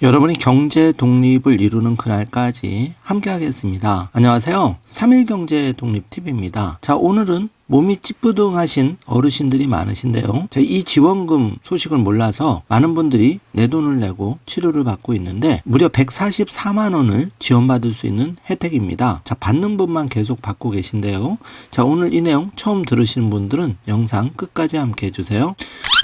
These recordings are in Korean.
여러분이 경제 독립을 이루는 그날까지 함께 하겠습니다. 안녕하세요. 3일 경제 독립 팁입니다. 자, 오늘은 몸이 찌뿌둥하신 어르신들이 많으신데요. 이 지원금 소식을 몰라서 많은 분들이 내 돈을 내고 치료를 받고 있는데 무려 144만 원을 지원받을 수 있는 혜택입니다. 자, 받는 분만 계속 받고 계신데요. 자, 오늘 이 내용 처음 들으시는 분들은 영상 끝까지 함께 해주세요.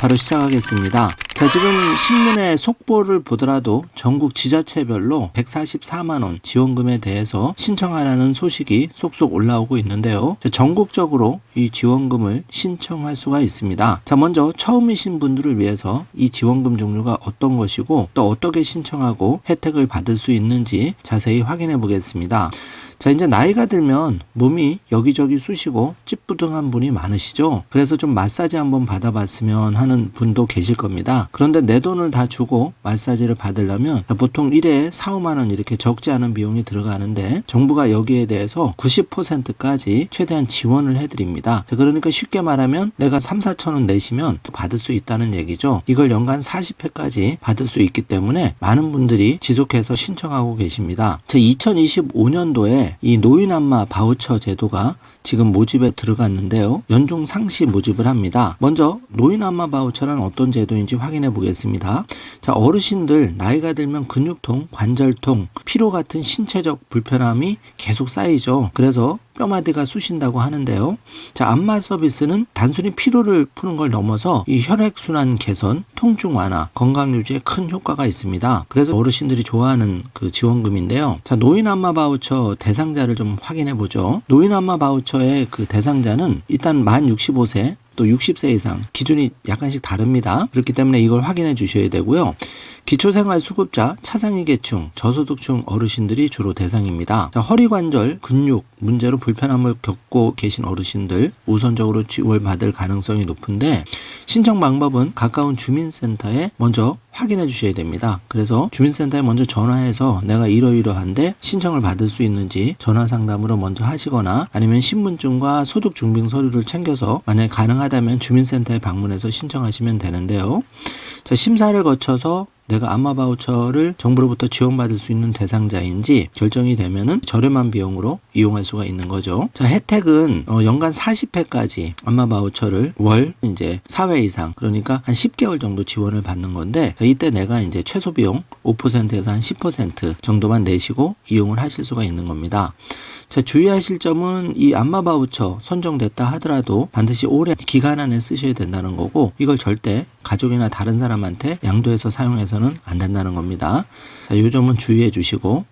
바로 시작하겠습니다. 자, 지금 신문의 속보를 보더라도 전국 지자체별로 144만 원 지원금에 대해서 신청하라는 소식이 속속 올라오고 있는데요. 자, 전국적으로 이 지원금을 신청할 수가 있습니다. 자, 먼저 처음이신 분들을 위해서 이 지원금 종류가 어떤 것이고 또 어떻게 신청하고 혜택을 받을 수 있는지 자세히 확인해 보겠습니다. 자, 이제 나이가 들면 몸이 여기저기 쑤시고 찌뿌둥한 분이 많으시죠. 그래서 좀 마사지 한번 받아봤으면 하는 분도 계실 겁니다. 그런데 내 돈을 다 주고 마사지를 받으려면 보통 1회에 4, 5만 원 이렇게 적지 않은 비용이 들어가는데 정부가 여기에 대해서 90%까지 최대한 지원을 해드립니다. 자, 그러니까 쉽게 말하면 내가 3, 4천 원 내시면 받을 수 있다는 얘기죠. 이걸 연간 40회까지 받을 수 있기 때문에 많은 분들이 지속해서 신청하고 계십니다. 자, 2025년도에 이 노인 안마 바우처 제도가 지금 모집에 들어갔는데요. 연중 상시 모집을 합니다. 먼저 노인 안마 바우처는 어떤 제도인지 확인해 보겠습니다. 자, 어르신들 나이가 들면 근육통, 관절통, 피로 같은 신체적 불편함이 계속 쌓이죠. 그래서 뼈마디가 쑤신다고 하는데요. 자, 안마 서비스는 단순히 피로를 푸는 걸 넘어서 이 혈액순환 개선, 통증 완화, 건강 유지에 큰 효과가 있습니다. 그래서 어르신들이 좋아하는 그 지원금인데요. 자, 노인 안마 바우처 대상자를 좀 확인해 보죠. 노인 안마 바우처의 그 대상자는 일단 만 65세 또 60세 이상 기준이 약간씩 다릅니다. 그렇기 때문에 이걸 확인해 주셔야 되고요. 기초생활수급자, 차상위계층, 저소득층 어르신들이 주로 대상입니다. 자, 허리관절, 근육 문제로 불편함을 겪고 계신 어르신들 우선적으로 지원받을 가능성이 높은데 신청 방법은 가까운 주민센터에 먼저 확인해 주셔야 됩니다. 그래서 주민센터에 먼저 전화해서 내가 이러이러한데 신청을 받을 수 있는지 전화 상담으로 먼저 하시거나 아니면 신분증과 소득증빙 서류를 챙겨서 만약에 가능하다면 주민센터에 방문해서 신청하시면 되는데요. 자, 심사를 거쳐서 내가 안마 바우처를 정부로부터 지원받을 수 있는 대상자인지 결정이 되면은 저렴한 비용으로 이용할 수가 있는 거죠. 자, 혜택은 연간 40회까지 안마 바우처를 월 이제 4회 이상 그러니까 한 10개월 정도 지원을 받는 건데 자, 이때 내가 이제 최소 비용 5%에서 한 10% 정도만 내시고 이용을 하실 수가 있는 겁니다. 자, 주의하실 점은 이 안마 바우처 선정됐다 하더라도 반드시 오랜 기간 안에 쓰셔야 된다는 거고 이걸 절대 가족이나 다른 사람한테 양도해서 사용해서는 안 된다는 겁니다. 자, 이 점은 주의해 주시고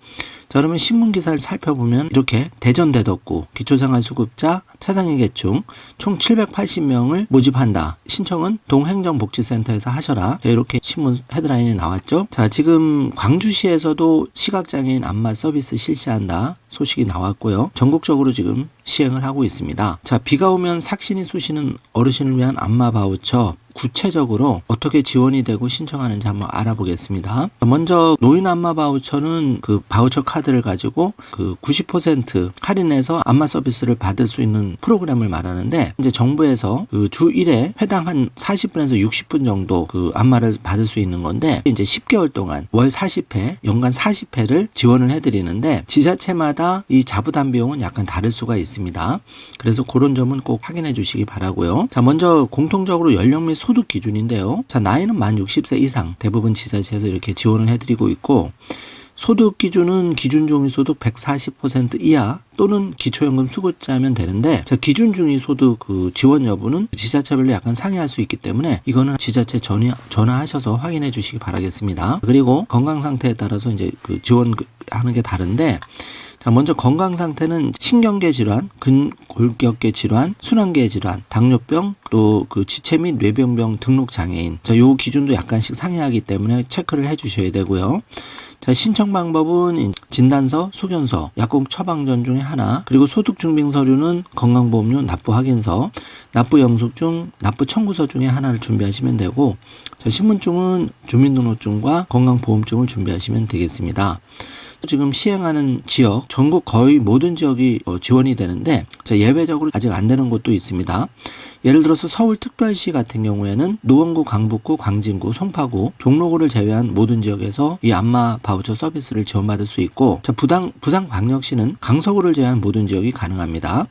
자, 그러면 신문기사를 살펴보면 이렇게 대전대덕구 기초생활수급자 차상위계층 총 780명을 모집한다. 신청은 동행정복지센터에서 하셔라. 자, 이렇게 신문 헤드라인이 나왔죠. 자, 지금 광주시에서도 시각장애인 안마 서비스 실시한다. 소식이 나왔고요. 전국적으로 지금 시행을 하고 있습니다. 자, 비가 오면 삭신이 쑤시는 어르신을 위한 안마 바우처 구체적으로 어떻게 지원이 되고 신청하는지 한번 알아보겠습니다. 먼저 노인 안마 바우처는 그 바우처 카드를 가지고 그 90% 할인해서 안마 서비스를 받을 수 있는 프로그램을 말하는데 이제 정부에서 그 주 1회 회당 한 40분에서 60분 정도 그 안마를 받을 수 있는 건데 이제 10개월 동안 월 40회, 연간 40회를 지원을 해드리는데 지자체마다 이 자부담 비용은 약간 다를 수가 있습니다. 그래서 그런 점은 꼭 확인해 주시기 바라고요. 자, 먼저 공통적으로 연령 및 소득 기준인데요. 자, 나이는 만 60세 이상 대부분 지자체에서 이렇게 지원을 해드리고 있고 소득 기준은 기준 중위소득 140% 이하 또는 기초연금 수급자면 되는데 자, 기준 중위소득 그 지원 여부는 지자체별로 약간 상이할 수 있기 때문에 이거는 지자체 전화하셔서 확인해 주시기 바라겠습니다. 그리고 건강 상태에 따라서 이제 그 지원하는 게 다른데 자, 먼저 건강 상태는 신경계 질환, 근골격계 질환, 순환계 질환, 당뇨병, 또 그 지체 및 뇌병병 등록 장애인. 자, 요 기준도 약간씩 상이하기 때문에 체크를 해 주셔야 되고요. 자, 신청 방법은 진단서, 소견서, 약국 처방전 중에 하나, 그리고 소득증빙 서류는 건강보험료 납부 확인서, 납부 영수증, 납부 청구서 중에 하나를 준비하시면 되고, 자, 신분증은 주민등록증과 건강보험증을 준비하시면 되겠습니다. 지금 시행하는 지역 전국 거의 모든 지역이 지원이 되는데 예외적으로 아직 안 되는 곳도 있습니다. 예를 들어서 서울특별시 같은 경우에는 노원구, 강북구, 광진구, 송파구, 종로구를 제외한 모든 지역에서 이 안마 바우처 서비스를 지원받을 수 있고, 부산광역시는 강서구를 제외한 모든 지역이 가능합니다.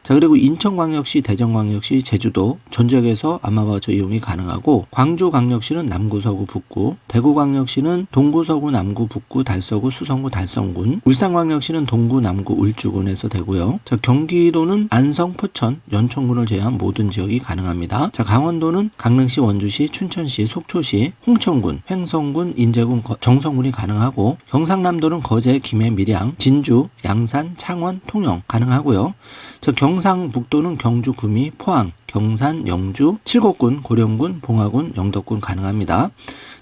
자, 그리고 인천광역시, 대전광역시, 제주도 전 지역에서 안마바우처 이용이 가능하고, 광주광역시는 남구, 서구, 북구, 대구광역시는 동구, 서구, 남구, 북구, 달서구, 수성구, 달성군, 울산광역시는 동구, 남구, 울주군에서 되고요. 자, 경기도는 안성, 포천, 연천군을 제외한 모든 지역이 가능합니다. 자, 강원도는 강릉시, 원주시, 춘천시, 속초시, 홍천군, 횡성군, 인제군, 정성군이 가능하고, 경상남도는 거제, 김해, 밀양, 진주, 양산, 창원, 통영 가능하고요. 자, 경상북도는 경주, 구미, 포항, 경산, 영주, 칠곡군, 고령군, 봉화군, 영덕군 가능합니다.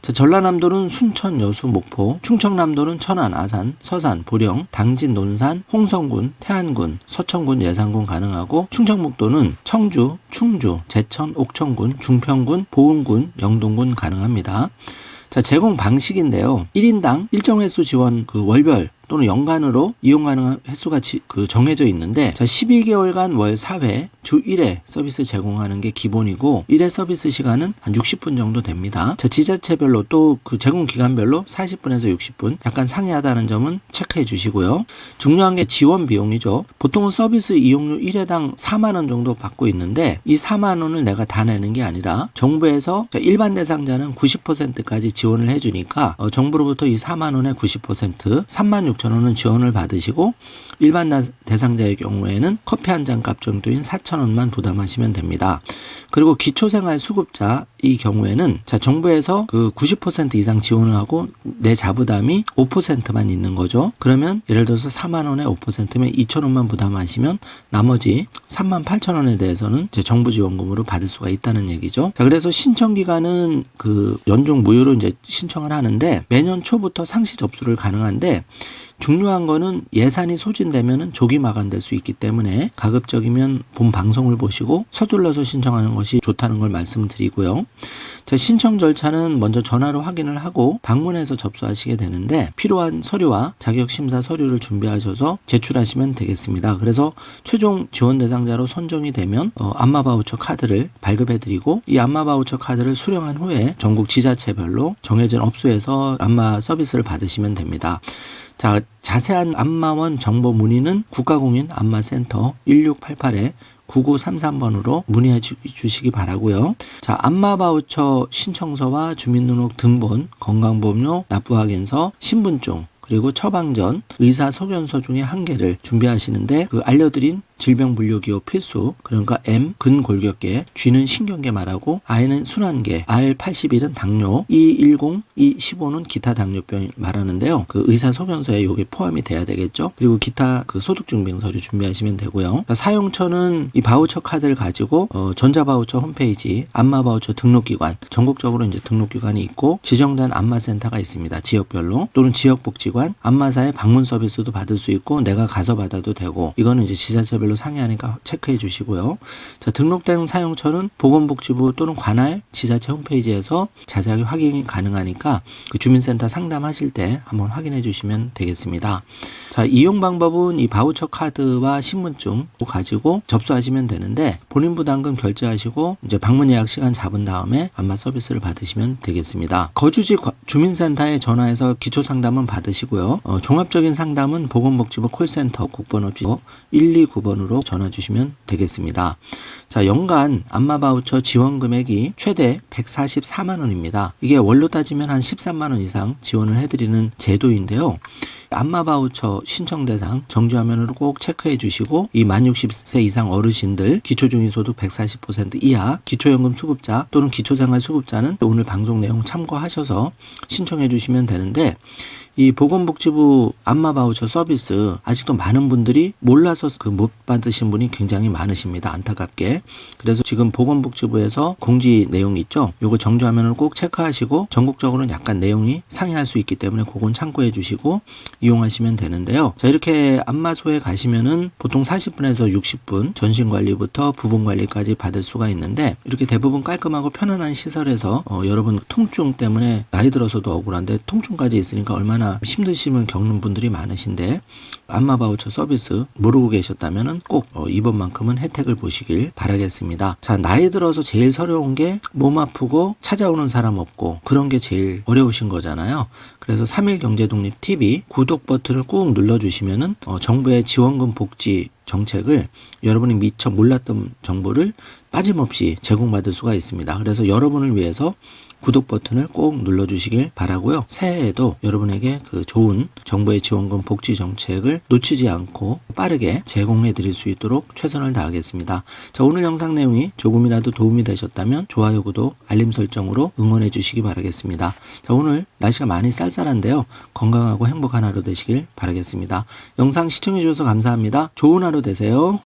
자, 전라남도는 순천, 여수, 목포, 충청남도는 천안, 아산, 서산, 보령, 당진, 논산, 홍성군, 태안군, 서천군, 예산군 가능하고, 충청북도는 청주, 충주, 제천, 옥천군, 중평군, 보은군, 영동군 가능합니다. 자, 제공 방식인데요. 1인당 일정 횟수 지원 월별 또는 연간으로 이용 가능한 횟수가 정해져 있는데, 자, 12개월간 월 4회 주 1회 서비스 제공하는 게 기본이고, 1회 서비스 시간은 한 60분 정도 됩니다. 자, 지자체별로 또 제공 기간별로 40분에서 60분 약간 상이하다는 점은 체크해 주시고요. 중요한 게 지원 비용이죠. 보통은 서비스 이용료 1회당 4만 원 정도 받고 있는데, 이 4만 원을 내가 다 내는 게 아니라 정부에서 일반 대상자는 90%까지 지원을 해주니까 정부로부터 이 4만 원의 90% 3만 6천 원은 지원을 받으시고, 일반 대상자의 경우에는 커피 한 잔 값 정도인 4천 원만 부담하시면 됩니다. 그리고 기초생활수급자 이 경우에는 정부에서 90% 이상 지원을 하고 내 자부담이 5%만 있는 거죠. 그러면 예를 들어서 4만 원에 5%면 2천 원만 부담하시면 나머지 3만 8천 원에 대해서는 정부 지원금으로 받을 수가 있다는 얘기죠. 자, 그래서 신청 기간은 연중 무휴로 이제 신청을 하는데, 매년 초부터 상시 접수를 가능한데, 중요한 거는 예산이 소진되면 조기 마감될 수 있기 때문에 가급적이면 본 방송을 보시고 서둘러서 신청하는 것이 좋다는 걸 말씀드리고요. 자, 신청 절차는 먼저 전화로 확인을 하고 방문해서 접수하시게 되는데, 필요한 서류와 자격심사 서류를 준비하셔서 제출하시면 되겠습니다. 그래서 최종 지원 대상자로 선정이 되면 안마바우처 카드를 발급해드리고, 이 안마바우처 카드를 수령한 후에 전국 지자체별로 정해진 업소에서 안마 서비스를 받으시면 됩니다. 자, 자세한 안마원 정보 문의는 국가공인 안마센터 1688에 9933번으로 문의해 주시기 바라고요. 자, 안마바우처 신청서와 주민등록 등본, 건강보험료 납부확인서, 신분증, 그리고 처방전, 의사소견서 중에 한 개를 준비하시는데, 알려드린 질병분류기호 필수, 그러니까 M 근골격계, G는 신경계 말하고, I는 순환계, R81은 당뇨, E10, E15는 기타 당뇨병 말하는데요. 의사소견서에 이게 포함이 돼야 되겠죠. 그리고 기타 소득증빙 서류 준비하시면 되고요. 사용처는 이 바우처 카드를 가지고 전자바우처 홈페이지 안마바우처 등록기관, 전국적으로 이제 등록기관이 있고 지정된 안마센터가 있습니다. 지역별로, 또는 지역복지관, 안마사의 방문 서비스도 받을 수 있고 내가 가서 받아도 되고, 이거는 이제 지자체별로 상이하니까 체크해 주시고요. 자, 등록된 사용처는 보건복지부 또는 관할 지자체 홈페이지에서 자세하게 확인이 가능하니까 주민센터 상담하실 때 한번 확인해 주시면 되겠습니다. 자, 이용 방법은 이 바우처 카드와 신분증 가지고 접수하시면 되는데, 본인 부담금 결제하시고 이제 방문 예약 시간 잡은 다음에 안마 서비스를 받으시면 되겠습니다. 거주지 주민센터에 전화해서 기초 상담은 받으시고요. 종합적인 상담은 보건복지부 콜센터 국번호 129번으로 전화 주시면 되겠습니다. 자, 연간 안마 바우처 지원 금액이 최대 144만 원입니다. 이게 월로 따지면 한 13만 원 이상 지원을 해드리는 제도인데요. 안마 바우처 신청 대상 정지화면으로 꼭 체크해 주시고, 이 만 60세 이상 어르신들, 기초중위소득 140% 이하, 기초연금 수급자 또는 기초생활수급자는 오늘 방송 내용 참고하셔서 신청해 주시면 되는데, 이 보건복지부 안마바우처 서비스 아직도 많은 분들이 몰라서 못 받으신 분이 굉장히 많으십니다. 안타깝게. 그래서 지금 보건복지부에서 공지 내용이 있죠. 요거 정지화면을 꼭 체크하시고, 전국적으로는 약간 내용이 상이할 수 있기 때문에 그건 참고해 주시고 이용하시면 되는데요. 자, 이렇게 안마소에 가시면은 보통 40분에서 60분 전신관리부터 부분관리까지 받을 수가 있는데, 이렇게 대부분 깔끔하고 편안한 시설에서 여러분 통증 때문에 나이 들어서도 억울한데 통증까지 있으니까 얼마나 얼마나 힘드심을 겪는 분들이 많으신데 안마 바우처 서비스 모르고 계셨다면 꼭 이번만큼은 혜택을 보시길 바라겠습니다. 자, 나이 들어서 제일 서러운 게 몸 아프고 찾아오는 사람 없고 그런 게 제일 어려우신 거잖아요. 그래서 3일 경제독립 TV 구독 버튼을 꾹 눌러주시면은 정부의 지원금 복지 정책을 여러분이 미처 몰랐던 정보를 빠짐없이 제공받을 수가 있습니다. 그래서 여러분을 위해서 구독 버튼을 꼭 눌러주시길 바라고요. 새해에도 여러분에게 그 좋은 정부의 지원금 복지 정책을 놓치지 않고 빠르게 제공해 드릴 수 있도록 최선을 다하겠습니다. 자, 오늘 영상 내용이 조금이라도 도움이 되셨다면 좋아요, 구독, 알림 설정으로 응원해 주시기 바라겠습니다. 자, 오늘 날씨가 많이 쌀쌀한데요. 건강하고 행복한 하루 되시길 바라겠습니다. 영상 시청해 주셔서 감사합니다. 좋은 하루 되세요.